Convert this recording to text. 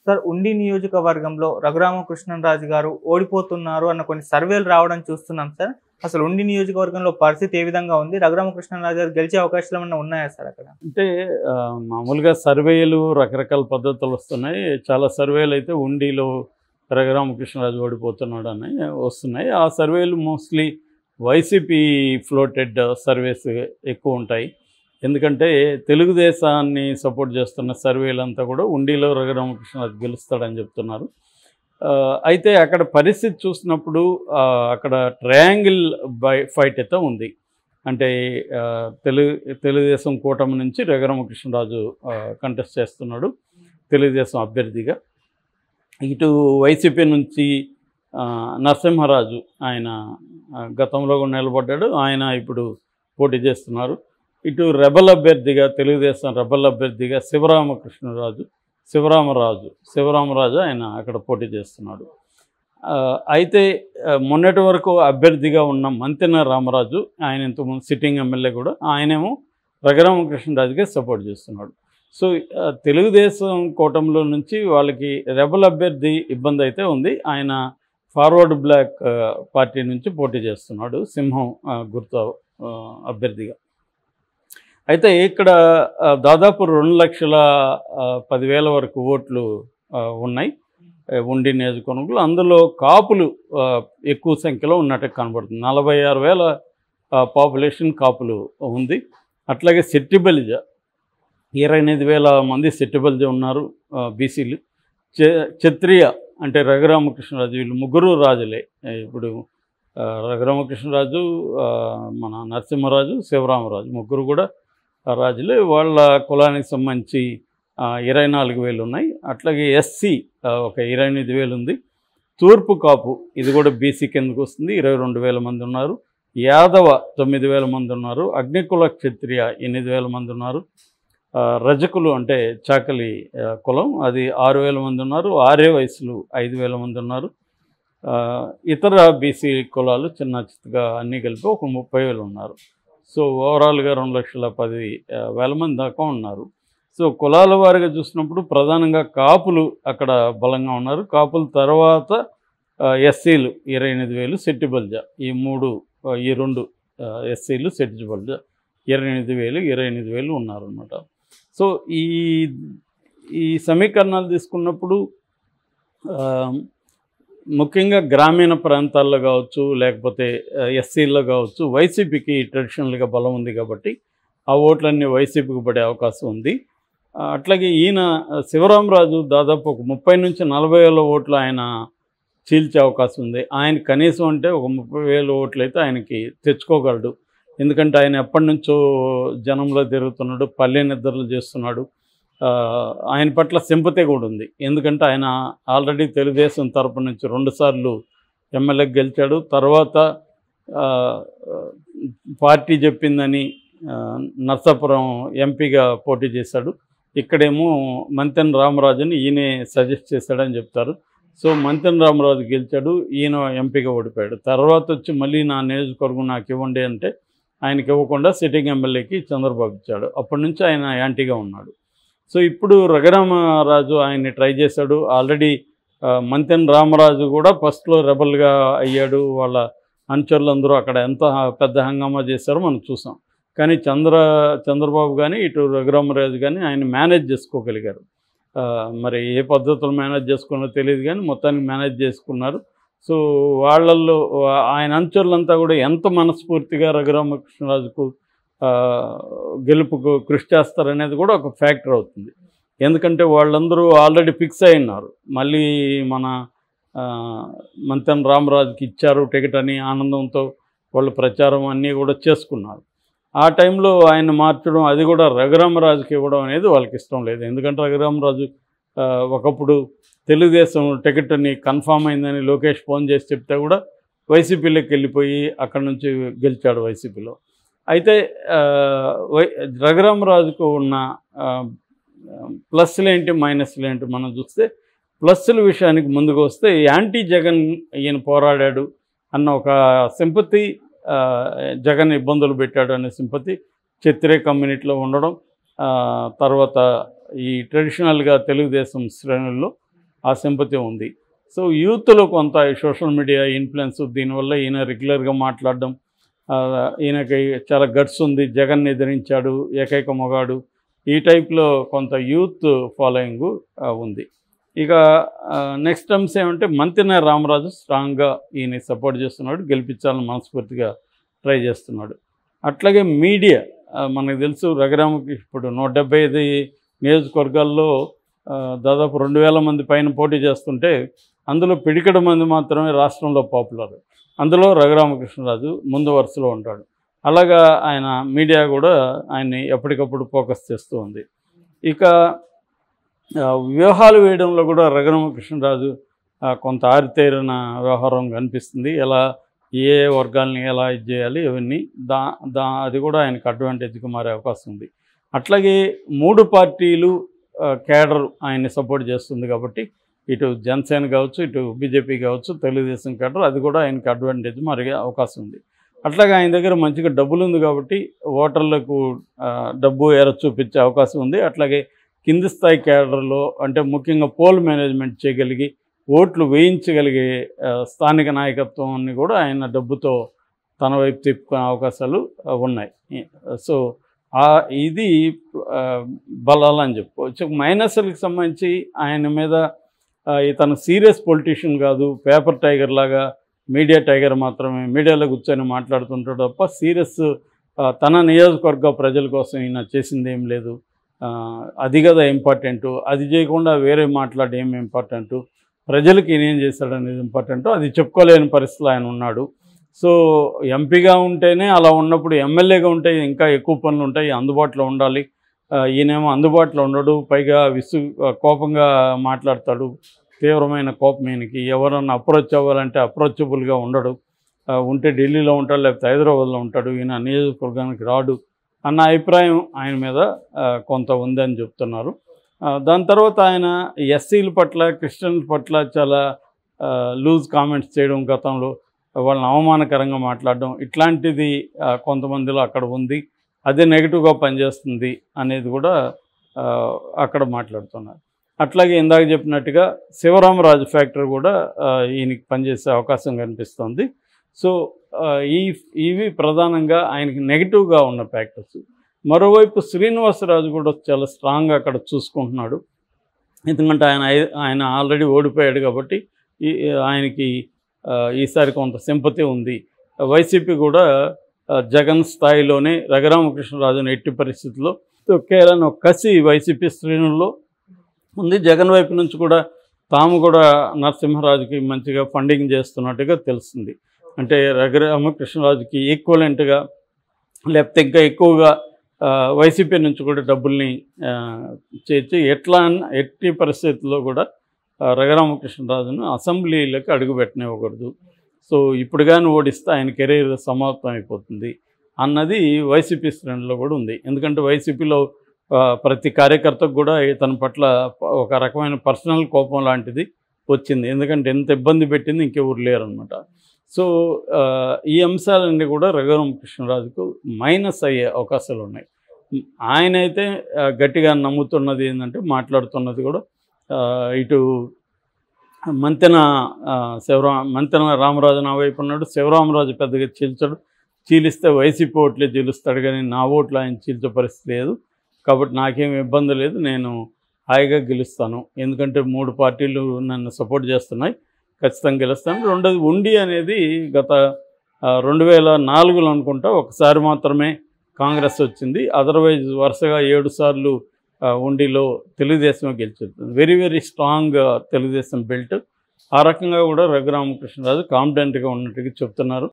Sir ఉండి నియోజకవర్గంలో రఘురామకృష్ణరాజు గారు ఓడిపోతున్నారు అన్న కొన్ని సర్వేలు రావడం చూస్తున్నాం సార్. అసలు ఉండి నియోజకవర్గంలో పరిస్థితి ఏ విధంగా ఉంది? రఘురామకృష్ణరాజు గారు గెలిచే అవకాశాలు ఏమన్నా ఉన్నాయా సార్ అక్కడ? అంటే మామూలుగా సర్వేలు రకరకాల పద్ధతులు వస్తున్నాయి. చాలా సర్వేలు అయితే ఉండిలో రఘురామకృష్ణరాజు ఓడిపోతున్నాడు అని వస్తున్నాయి. ఆ సర్వేలు మోస్ట్లీ వైసీపీ ఫ్లోటెడ్ సర్వేస్ ఎక్కువ ఉంటాయి. ఎందుకంటే తెలుగుదేశాన్ని సపోర్ట్ చేస్తున్న సర్వేలంతా కూడా ఉండిలో రఘురామకృష్ణరాజు గెలుస్తాడని చెప్తున్నారు. అయితే అక్కడ పరిస్థితి చూసినప్పుడు అక్కడ ట్రయాంగిల్ ఫైట్ అయితే ఉంది. అంటే తెలుగుదేశం కూటమి నుంచి రఘురామకృష్ణరాజు కంటెస్ట్ చేస్తున్నాడు తెలుగుదేశం అభ్యర్థిగా. ఇటు వైసీపీ నుంచి నరసింహరాజు ఆయన గతంలో కూడా నిలబడ్డాడు, ఆయన ఇప్పుడు పోటీ చేస్తున్నారు. ఇటు రెబల్ అభ్యర్థిగా తెలుగుదేశం రెబల్ అభ్యర్థిగా శివరామరాజు ఆయన అక్కడ పోటీ చేస్తున్నాడు. అయితే మొన్నటి వరకు అభ్యర్థిగా ఉన్న మంతెన రామరాజు, ఆయన ఇంతకుముందు సిట్టింగ్ ఎమ్మెల్యే కూడా, ఆయనేమో రఘురామకృష్ణరాజుకే సపోర్ట్ చేస్తున్నాడు. సో తెలుగుదేశం కూటమిలో నుంచి వాళ్ళకి రెబల్ అభ్యర్థి ఇబ్బంది అయితే ఉంది. ఆయన ఫార్వర్డ్ బ్లాక్ పార్టీ నుంచి పోటీ చేస్తున్నాడు సింహం గుర్తు అభ్యర్థిగా. అయితే ఇక్కడ దాదాపు 2,10,000 వరకు ఓట్లు ఉన్నాయి ఉండి నియోజకవర్గంలో. అందులో కాపులు ఎక్కువ సంఖ్యలో ఉన్నట్టు కనబడుతుంది. 46,000 పాపులేషన్ కాపులు ఉంది. అట్లాగే సెట్టిబలిజ 28,000 మంది సెట్టిబలిజ ఉన్నారు బీసీలు. క్షత్రియ అంటే రఘురామకృష్ణరాజు, వీళ్ళు ముగ్గురు రాజులే. ఇప్పుడు రఘురామకృష్ణరాజు, మన నరసింహరాజు, శివరామరాజు ముగ్గురు కూడా రాజులే. వాళ్ళ కులానికి సంబంధించి 24,000 ఉన్నాయి. అట్లాగే ఎస్సీ ఒక 28,000 ఉంది. తూర్పు కాపు ఇది కూడా బీసీ కిందకు వస్తుంది, 22,000 మంది ఉన్నారు. యాదవ 9,000 మంది ఉన్నారు. అగ్నికుల క్షత్రియ 8,000 మంది ఉన్నారు. రజకులు అంటే చాకలి కులం అది 6,000 మంది ఉన్నారు. ఆర్య వయసులు 5,000 మంది ఉన్నారు. ఇతర బీసీ కులాలు చిన్న చిత్తగా అన్నీ కలిపి ఒక 30,000 ఉన్నారు. సో ఓవరాల్గా 2,10,000 మంది దాకా ఉన్నారు. సో కులాల వారిగా చూసినప్పుడు ప్రధానంగా కాపులు అక్కడ బలంగా ఉన్నారు. కాపుల తర్వాత ఎస్సీలు 28,000, సెట్టిబలిజ ఈ రెండు ఎస్సీలు, సెట్టిబలిజ 28,000 ఉన్నారన్నమాట. సో ఈ సమీకరణాలు తీసుకున్నప్పుడు ముఖ్యంగా గ్రామీణ ప్రాంతాల్లో కావచ్చు, లేకపోతే ఎస్సీల్లో కావచ్చు, వైసీపీకి ట్రెడిషనల్గా బలం ఉంది కాబట్టి ఆ ఓట్లన్నీ వైసీపీకి పడే అవకాశం ఉంది. అట్లాగే ఈయన శివరామరాజు దాదాపు ఒక 30,000 నుంచి 40,000 ఓట్లు ఆయన చీల్చే అవకాశం ఉంది. ఆయన కనీసం అంటే ఒక 30,000 ఓట్లు అయితే ఆయనకి తెచ్చుకోగలడు. ఎందుకంటే ఆయన ఎప్పటి నుంచో జనంలో తిరుగుతున్నాడు, పల్లె నిద్రలు చేస్తున్నాడు. ఆయన పట్ల సింపతి కూడా ఉంది. ఎందుకంటే ఆయన ఆల్రెడీ తెలుగుదేశం తరపు నుంచి 2 సార్లు ఎమ్మెల్యేకి గెలిచాడు. తర్వాత పార్టీ చెప్పిందని నర్సాపురం ఎంపీగా పోటీ చేశాడు. ఇక్కడేమో మంతెన రామరాజుని ఈయనే సజెస్ట్ చేశాడని చెప్తారు. సో మంతెన రామరాజు గెలిచాడు, ఈయన ఎంపీగా ఓడిపోయాడు. తర్వాత వచ్చి మళ్ళీ నా నియోజకవర్గం నాకు ఇవ్వండి అంటే ఆయనకి ఇవ్వకుండా సిట్టింగ్ ఎమ్మెల్యేకి చంద్రబాబు ఇచ్చాడు. అప్పటి నుంచి ఆయన యాంటీగా ఉన్నాడు. సో ఇప్పుడు రఘురామరాజు ఆయన్ని ట్రై చేశాడు. ఆల్రెడీ మంతెన రామరాజు కూడా ఫస్ట్లో రెబల్గా అయ్యాడు. వాళ్ళ అనుచరులందరూ అక్కడ ఎంత పెద్ద హంగామా చేశారో మనం చూసాం. కానీ చంద్రబాబు కానీ ఇటు రఘురామరాజు కానీ ఆయన మేనేజ్ చేసుకోగలిగారు. మరి ఏ పద్ధతులు మేనేజ్ చేసుకున్నారో తెలియదు కానీ మొత్తానికి మేనేజ్ చేసుకున్నారు. సో వాళ్ళల్లో ఆయన అనుచరులంతా కూడా ఎంత మనస్ఫూర్తిగా రఘురామకృష్ణరాజుకు గెలుపుకు కృషి చేస్తారనేది కూడా ఒక ఫ్యాక్టర్ అవుతుంది. ఎందుకంటే వాళ్ళందరూ ఆల్రెడీ ఫిక్స్ అయినారు, మళ్ళీ మన మంతెన రామరాజుకి ఇచ్చారు టికెట్ అని ఆనందంతో వాళ్ళు ప్రచారం అన్నీ కూడా చేసుకున్నారు. ఆ టైంలో ఆయన మార్చడం, అది కూడా రఘురామరాజుకి ఇవ్వడం అనేది వాళ్ళకి ఇష్టం లేదు. ఎందుకంటే రఘురామరాజు ఒకప్పుడు తెలుగుదేశం టికెట్ని కన్ఫామ్ అయిందని లోకేష్ ఫోన్ చేసి చెప్తే కూడా వైసీపీలోకి వెళ్ళిపోయి అక్కడ నుంచి గెలిచాడు వైసీపీలో. అయితే రఘురామరాజుకు ఉన్న ప్లస్లు ఏంటి, మైనస్లు ఏంటి మనం చూస్తే, ప్లస్ల విషయానికి ముందుకు వస్తే యాంటీ జగన్ ఈయన పోరాడాడు అన్న ఒక సింపతి, జగన్ ఇబ్బందులు పెట్టాడు అనే సింపతి క్షత్రియ కమ్యూనిటీలో ఉండడం, తర్వాత ఈ ట్రెడిషనల్గా తెలుగుదేశం శ్రేణుల్లో ఆ సింపతి ఉంది. సో యూత్లో కొంత సోషల్ మీడియా ఇన్ఫ్లుయెన్స్ దీనివల్ల ఈయన రెగ్యులర్గా మాట్లాడడం, ఈయనకి చాలా గట్స్ ఉంది, జగన్ ఎదిరించాడు, ఏకైక మొగాడు, ఈ టైప్లో కొంత యూత్ ఫాలోయింగ్ ఉంది. ఇక నెక్స్ట్ అంశం ఏమంటే మంతెన రామరాజు స్ట్రాంగ్గా ఈయన సపోర్ట్ చేస్తున్నాడు, గెలిపించాలని మనస్ఫూర్తిగా ట్రై చేస్తున్నాడు. అట్లాగే మీడియా మనకు తెలుసు రఘురామకి ఇప్పుడు 175 నియోజకవర్గాల్లో దాదాపు 2000 మంది పైన పోటీ చేస్తుంటే అందులో పిడికెడు మంది మాత్రమే రాష్ట్రంలో పాపులర్. అందులో రఘురామకృష్ణరాజు ముందు వరుసలో ఉంటాడు. అలాగా ఆయన మీడియా కూడా ఆయన్ని ఎప్పటికప్పుడు ఫోకస్ చేస్తూ ఉంది. ఇక వ్యూహాలు వేయడంలో కూడా రఘురామకృష్ణరాజు కొంత ఆరితేరిన వ్యవహారం కనిపిస్తుంది. ఎలా ఏ వర్గాల్ని ఎలా ఇది చేయాలి ఇవన్నీ అది కూడా ఆయనకు అడ్వాంటేజ్గా మారే అవకాశం ఉంది. అట్లాగే 3 పార్టీలు కేడర్ ఆయన్ని సపోర్ట్ చేస్తుంది కాబట్టి ఇటు జనసేన కావచ్చు, ఇటు బీజేపీ కావచ్చు, తెలుగుదేశం కేడర్ అది కూడా ఆయనకి అడ్వాంటేజ్ మారే అవకాశం ఉంది. అట్లాగే ఆయన దగ్గర మంచిగా డబ్బులు ఉంది కాబట్టి ఓటర్లకు డబ్బు ఎర చూపించే అవకాశం ఉంది. అట్లాగే కింది స్థాయి కేడర్లో అంటే ముఖ్యంగా పోల్ మేనేజ్మెంట్ చేయగలిగి ఓట్లు వేయించగలిగే స్థానిక నాయకత్వాన్ని కూడా ఆయన డబ్బుతో తన వైపు తిప్పుకునే అవకాశాలు ఉన్నాయి. సో ఇది బలాలు అని చెప్పుకోవచ్చు. మైనస్లకు సంబంధించి ఆయన మీద ఇతను సీరియస్ పొలిటీషియన్ కాదు, పేపర్ టైగర్ లాగా మీడియా టైగర్ మాత్రమే, మీడియాలో కూర్చొని మాట్లాడుతుంటాడు తప్ప సీరియస్ తన నియోజకవర్గ ప్రజల కోసం ఈయన చేసింది ఏం లేదు. అది కదా ఇంపార్టెంటు, అది చేయకుండా వేరే మాట్లాడి ఏం ఇంపార్టెంటు, ప్రజలకు ఈయనేం చేశాడనేది ఇంపార్టెంటు, అది చెప్పుకోలేని పరిస్థితిలో ఆయన ఉన్నాడు. సో ఎంపీగా ఉంటేనే అలా ఉన్నప్పుడు ఎమ్మెల్యేగా ఉంటే ఇంకా ఎక్కువ పనులు ఉంటాయి, అందుబాటులో ఉండాలి. ఈయనేమో అందుబాటులో ఉండడు, పైగా కోపంగా మాట్లాడతాడు, తీవ్రమైన కోపం ఈయనకి. ఎవరన్నా అప్రోచ్ అవ్వాలంటే అప్రోచబుల్గా ఉండడు, ఉంటే ఢిల్లీలో ఉంటాడు లేకపోతే హైదరాబాద్లో ఉంటాడు, ఈయన నియోజకవర్గానికి రాడు అన్న అభిప్రాయం ఆయన మీద కొంత ఉందని చెప్తున్నారు. దాని తర్వాత ఆయన ఎస్సీల పట్ల, క్రిస్టియన్ల పట్ల చాలా లూజ్ కామెంట్స్ చేయడం, గతంలో వాళ్ళని అవమానకరంగా మాట్లాడడం, ఇట్లాంటిది కొంతమందిలో అక్కడ ఉంది. అదే నెగిటివ్గా పనిచేస్తుంది అనేది కూడా అక్కడ మాట్లాడుతున్నారు. అట్లాగే ఇందాక చెప్పినట్టుగా శివరామరాజు ఫ్యాక్టరీ కూడా ఈయనకి పనిచేసే అవకాశం కనిపిస్తుంది. సో ఇవి ప్రధానంగా ఆయనకి నెగిటివ్గా ఉన్న ఫ్యాక్టర్స్. మరోవైపు శ్రీనివాసరాజు కూడా చాలా స్ట్రాంగ్గా అక్కడ చూసుకుంటున్నాడు. ఎందుకంటే ఆయన ఆల్రెడీ ఓడిపోయాడు కాబట్టి ఆయనకి ఈసారి కొంత సింపతి ఉంది. వైసీపీ కూడా జగన్ స్థాయిలోనే రఘురామకృష్ణరాజును ఎట్టి పరిస్థితుల్లో తొక్కేయాలని ఒక కసి వైసీపీ శ్రేణుల్లో ఉంది. జగన్ వైపు నుంచి కూడా తాము కూడా నరసింహరాజుకి మంచిగా ఫండింగ్ చేస్తున్నట్టుగా తెలుస్తుంది. అంటే రఘురామకృష్ణరాజుకి ఈక్వలెంట్గా లేకపోతే ఇంకా ఎక్కువగా వైసీపీ నుంచి కూడా డబ్బుల్ని చేర్చి ఎట్టి పరిస్థితుల్లో కూడా రఘురామకృష్ణరాజును అసెంబ్లీలోకి అడుగుపెట్టనివ్వకూడదు. సో ఇప్పుడు కానీ ఓడిస్తే ఆయన కెరీర్ సమాప్తం అయిపోతుంది అన్నది వైసీపీ శ్రేణిలో కూడా ఉంది. ఎందుకంటే వైసీపీలో ప్రతి కార్యకర్తకు కూడా తన పట్ల ఒక రకమైన పర్సనల్ కోపం లాంటిది వచ్చింది. ఎందుకంటే ఎంత ఇబ్బంది పెట్టింది ఇంకెవరు లేరనమాట. సో ఈ అంశాలన్నీ కూడా రఘురామకృష్ణరాజుకు మైనస్ అయ్యే అవకాశాలు ఉన్నాయి. ఆయన అయితే గట్టిగా నమ్ముతున్నది ఏంటంటే, మాట్లాడుతున్నది కూడా ఇటు మంతెన రామరాజు నా వైపు ఉన్నాడు, శివరామరాజు పెద్దగా చీలిస్తే వైసీపీ ఓట్లే చీలుస్తాడు కానీ నా ఓట్లు ఆయన చీల్చే పరిస్థితి లేదు, కాబట్టి నాకేం ఇబ్బంది లేదు, నేను హాయిగా గెలుస్తాను, ఎందుకంటే 3 పార్టీలు నన్ను సపోర్ట్ చేస్తున్నాయి, ఖచ్చితంగా గెలుస్తాను. రెండోది ఉండి అనేది గత 2004లో అనుకుంటా ఒకసారి మాత్రమే కాంగ్రెస్ వచ్చింది. అదర్వైజ్ వరుసగా 7 సార్లు ఉండిలో తెలుగుదేశం గెలిచింది. Very very strong Telugu Desam belt. ఆ రకంగా కూడా రఘురామకృష్ణరాజు కాన్ఫిడెంట్గా ఉన్నట్టుగా చెప్తున్నారు.